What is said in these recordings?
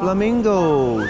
flamingos.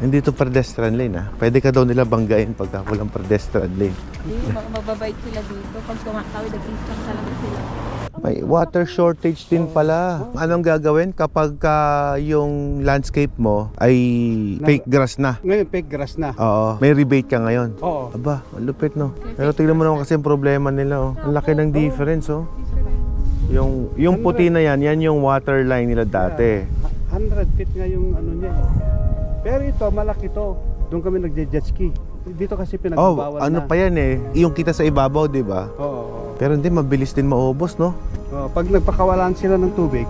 Hindi ito pedestrian lane Pwede ka daw nila banggain pagka walang pedestrian lane. Hindi, mababait sila dito. Pag tumatawid, nag-instant talaga sila. May water shortage din pala. Anong gagawin kapag yung landscape mo ay fake grass na? Ngayon, fake grass na. Oo. May rebate ka ngayon? Oo. Aba, malupit no. Pero tingnan mo naman kasi yung problema nila Ang laki ng difference Yung puti na yan yung water line nila dati. 100 feet nga yung ano niya Pero ito, malaki to. Doon kami nagje-jet ski. Dito kasi pinagbawal ano pa yan yung kita sa ibabaw, di ba? Oo. Pero hindi, mabilis din maubos, no? Pag nagpakawalan sila ng tubig.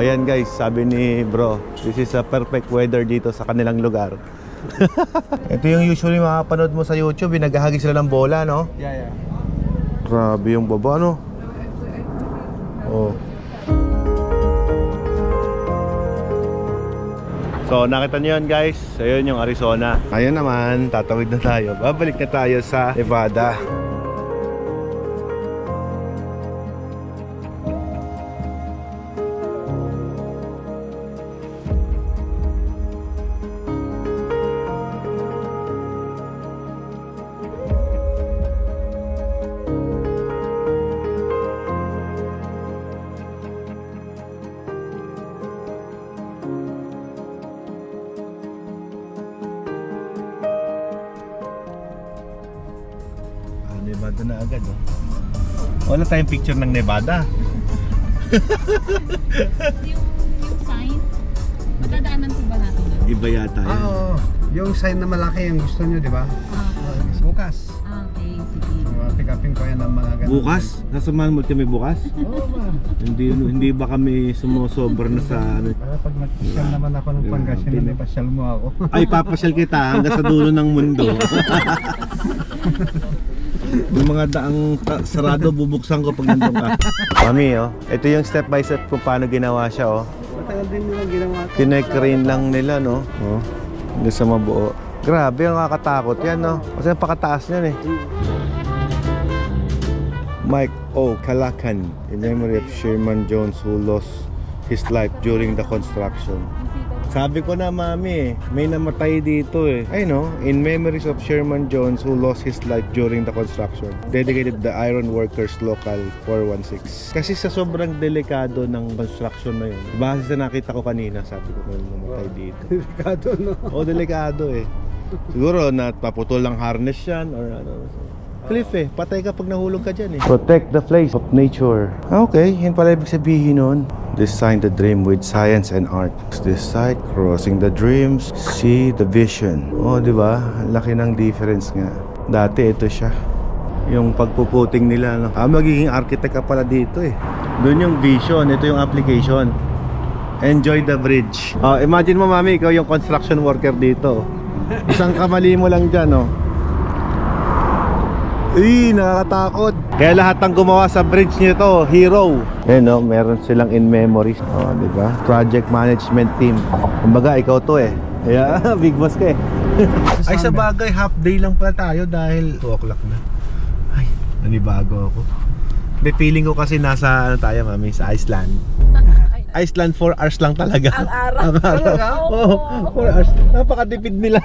Yan guys, sabi ni bro, this is a perfect weather dito sa kanilang lugar. Ito yung usually makapanood mo sa YouTube, naghahagi sila ng bola, no? Yeah. Grabe yung baba, no? So, nakita nyo yun guys, ayun yung Arizona. Ayun naman, tatawid na tayo. Babalik na tayo sa Nevada. Nevada na agad Wala tayong picture ng Nevada. yung sign, madadaanan po ba natin yun? Iba yata yun. Yung sign na malaki yung gusto nyo, di ba? Bukas. Okay, sige. Pick-upin ko yan ng mga ganun. Bukas? Nasamahan mo kami bukas? Oo ba? Hindi ba kami sumusobra na sa ano? Para pag nagpasyal naman ako ng Pangasinan, ipasyal mo ako. Ay, papasyal kita hanggang sa dulo ng mundo. Yung mga daang sarado bubuksan ko pag nandun ka. Mami, ito yung step by step kung paano ginawa siya Matagal din nilang ginawa ko. Kinecrane lang nila, no? Hindi sa mabuo. Grabe, ang nakakatakot yan, no? Kasi pakataas niyan Mike O. Calacan, in memory of Sherman Jones who lost his life during the construction. Sabi ko na, mami, may namatay dito in memories of Sherman Jones who lost his life during the construction. Dedicated the Iron Workers Local 416. Kasi sa sobrang delikado ng construction na yun, base sa nakita ko kanina, sabi ko may namatay dito. Delikado, no? Delikado Siguro na paputol lang harness yan or ano. Cliff patay ka pag nahulog ka dyan Protect the place of nature. Okay, yun pala ibig sabihin nun. Design the dream with science and art. This side, crossing the dreams, see the vision. Diba? Laki ng difference nga. Dati ito siya. Yung pagpuputing nila, magiging architect ka pala dito Doon yung vision, ito yung application. Enjoy the bridge. Imagine mo, mami, ikaw yung construction worker dito. Isang kamali mo lang dyan, nakakatakot. Kaya lahat ng gumawa sa bridge nito, hero. Meron silang in memories. Diba? Project management team. Kumbaga, ikaw to Yeah, big boss ka Ay, sa bagay, half day lang pala tayo dahil 2 o'clock na. Ay, nanibago ako. Feeling ko kasi nasa, tayo, mami, sa Iceland. Iceland 4 hours lang talaga. Ang araw. Ang araw. 4 hours. Napakatipid nila.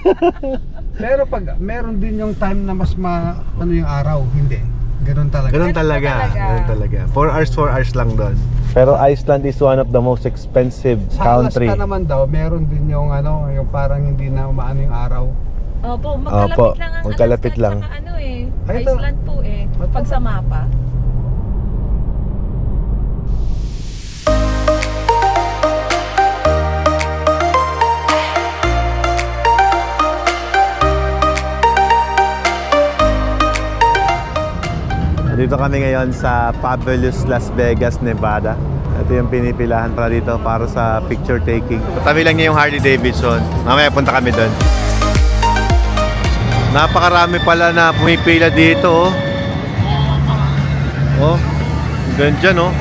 Pero pag meron din yung time na mas yung araw, hindi. Ganun talaga. Ganun talaga. 4 hours lang doon. Pero Iceland is one of the most expensive sa country. Alaska naman daw, meron din yung yung parang hindi na umaano yung araw. Opo, magkalapit Opo, lang ang magkalapit Alaska lang. at saka ano eh, Ay, ito. Iceland po eh. Pag sa mapa. Dito kami ngayon sa Fabulous Las Vegas, Nevada. Ito yung pinipilahan para dito para sa picture taking. Katabi lang niya yung Harley Davidson. Mamaya punta kami doon. Napakarami pala na pumipila dito. Oh, ganyan oh.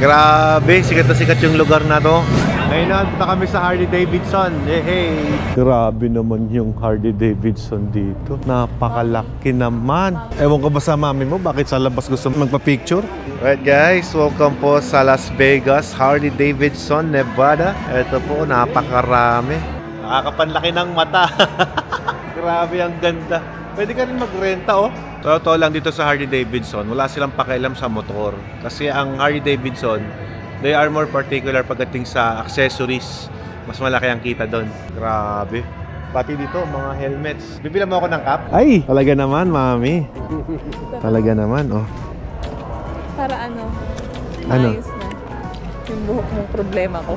Grabe, sikat na sikat yung lugar na to. Ngayon na kami sa Harley Davidson. Hey. Grabe naman yung Harley Davidson dito. Napakalaki naman. Ewan ko ba sa mami mo, bakit sa labas gusto magpa-picture? Alright guys, welcome po sa Las Vegas, Harley Davidson, Nevada. Ito po, napakarami. Nakakapanlaki ng mata. Grabe, ang ganda. Pwede ka rin magrenta oh. Totoo lang dito sa Harley Davidson, wala silang pakialam sa motor. Kasi ang Harley Davidson, they are more particular pagdating sa accessories. Mas malaki ang kita doon. Grabe. Pati dito, mga helmets. Bibila mo ako ng cap? Ay, talaga naman, mami. Talaga naman, oh. Para ano? Ano? Ayos na. Yung buhok mong problema ko.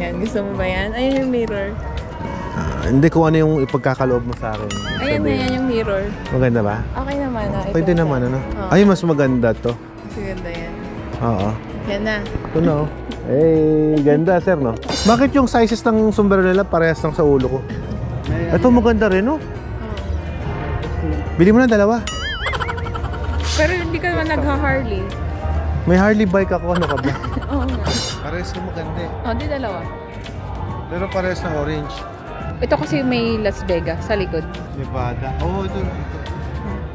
Yan, gusto mo ba yan? Ayun yung mirror. Hindi ko ano yung ipagkakaloob mo sa akin. Ayun na yan yung mirror. Maganda ba? Okay naman ah. Pwede Ito naman, siya. ano? Oo. Ay, mas maganda to. Maganda yan. Oo. Yan na. Ito na, oh. Eh, ganda, sir, no? Bakit yung sizes ng sombrero nila parehas lang sa ulo ko? Ito maganda rin, no? Bili mo na dalawa. Pero hindi ka naman nagha-Harley. May Harley bike ako, ano ka ba? Oo nga. Parehas na maganda eh. Oh, di dalawa. Pero parehas na orange. Ito kasi may Las Vegas sa likod. Nevada. Oh, ito.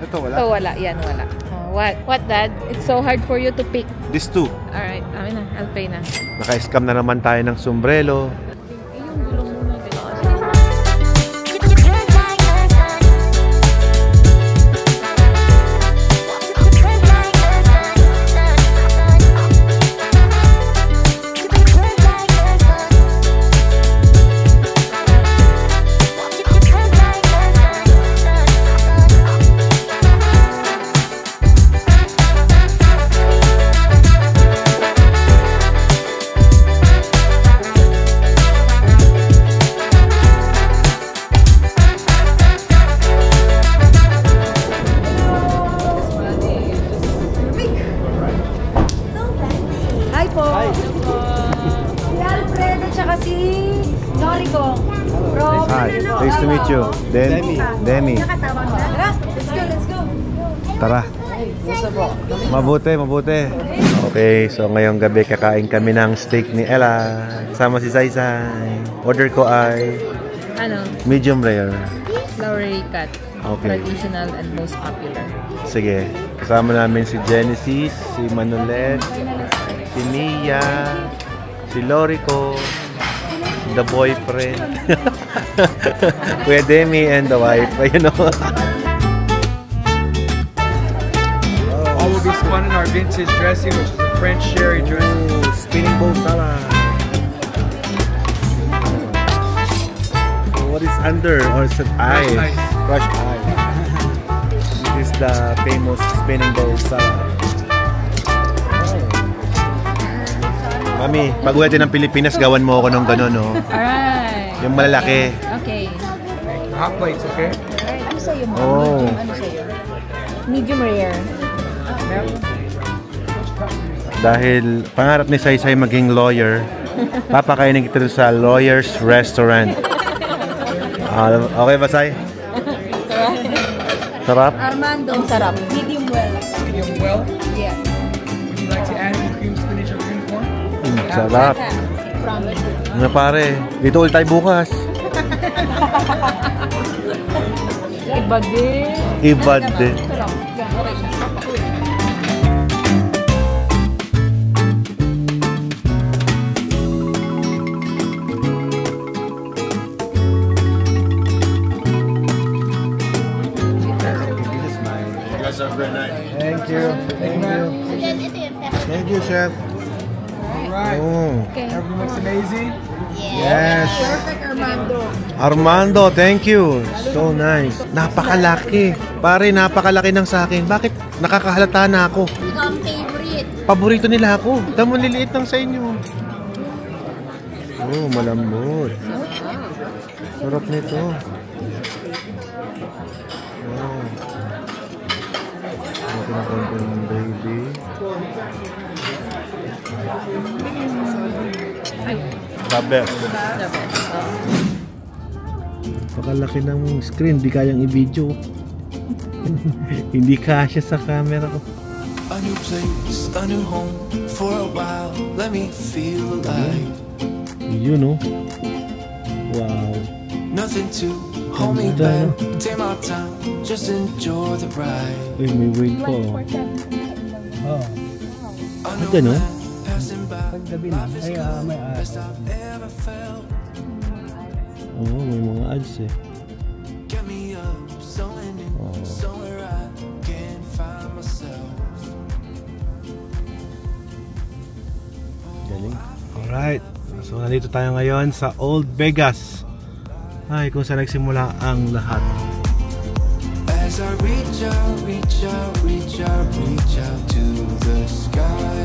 Ito, wala? Ito wala. Yan, wala. Oh, what, Dad? It's so hard for you to pick. These two. Alright, amin na. I'll pay na. Naka-scam na naman tayo ng sombrero. Yung gulong muna. Hi po. Si Alfred at saka si Noriko. From Hi, nice to meet you. Demi. Nakatawag na. Tara, let's go. Tara. Mabuti. Okay, so ngayong gabi kakain kami ng steak ni Ella. Sama si Saysay. Order ko ay Ano? medium rare. Flowery cut. Okay. Traditional and most popular. Sige. Kasama namin si Genesis, si Manolet, si Mia, si Lorico, the boyfriend, Kuya Demi, and the wife. Ayun o. All will be spun in our vintage dressing, which is a French sherry dressing. Spinning bowl salad. What is under? Or is it ice? ice. Crushed ice. This is the famous spinning bowl salad. Mami, pag uwi ng Pilipinas, gawan mo ako ng gano'n, no? Alright. Yung malalaki. Okay. Hot plates, okay? Alright, ano sa'yo, Mom? Oh. Ano sa'yo? Medium rare. Dahil pangarap ni Saysay maging lawyer, papakainin kita sa Lawyer's Restaurant. Okay ba, Say? Sarap? Armando. Ang sarap. Medium well. Medium well. Yeah. Would you like to add any cream spinach or cream corn? Sarap. Promise. Ano pare, dito ulit tayo bukas. Iba din. Iba din. Sarap. Yan, okay na. Thank you. Thank you, Chef. All right. Oh. Okay. Everything looks amazing. Yes. Perfect, Armando. Armando, thank you. So nice. Napakalaki. Pare, napakalaki ng sa akin. Bakit nakakahalata na ako? Ikaw ang favorite. Paborito nila ako. Tamo liliit lang sa inyo. Oh, malambot. Sarap nito. Wow. Ito na konti ng baby. The best. Pakalaki ng screen, di kayang i-video. Hindi kasya sa camera ko. A new place, a new home for a while. Let me feel alive. Yun, no? Wow. Nothing to hold me back. Take my time, just enjoy the ride. Uy, may wave pa, oh. Oh, Ang gano'n? Passing by, paggabi na. Ay, may best I've ever felt. Oo, may mga ads eh. Get me up, somewhere new, somewhere I can find myself. Galing. Alright. So, nandito tayo ngayon sa Old Vegas. Ay, kung saan nagsimula ang lahat. As I reach out, reach out, reach out, reach out to the sky,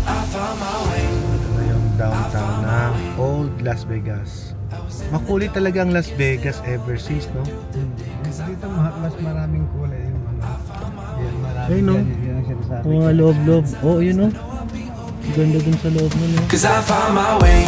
I found my way. Ito na yung downtown ng Old Las Vegas. Makulit talaga ang Las Vegas ever since, no? Dito mas maraming kulay yung ano. Yan, marami Ay, no? yan ang sinasabi. Mga loob-loob. Oh, yun, no? Ganda dun sa loob nun, no? 'Cause I found my way.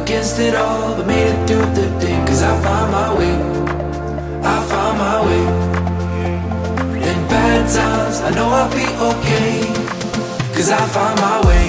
Against it all, but made it through the day. 'Cause I found my way. I found my way. In bad times, I know I'll be okay. 'Cause I found my way.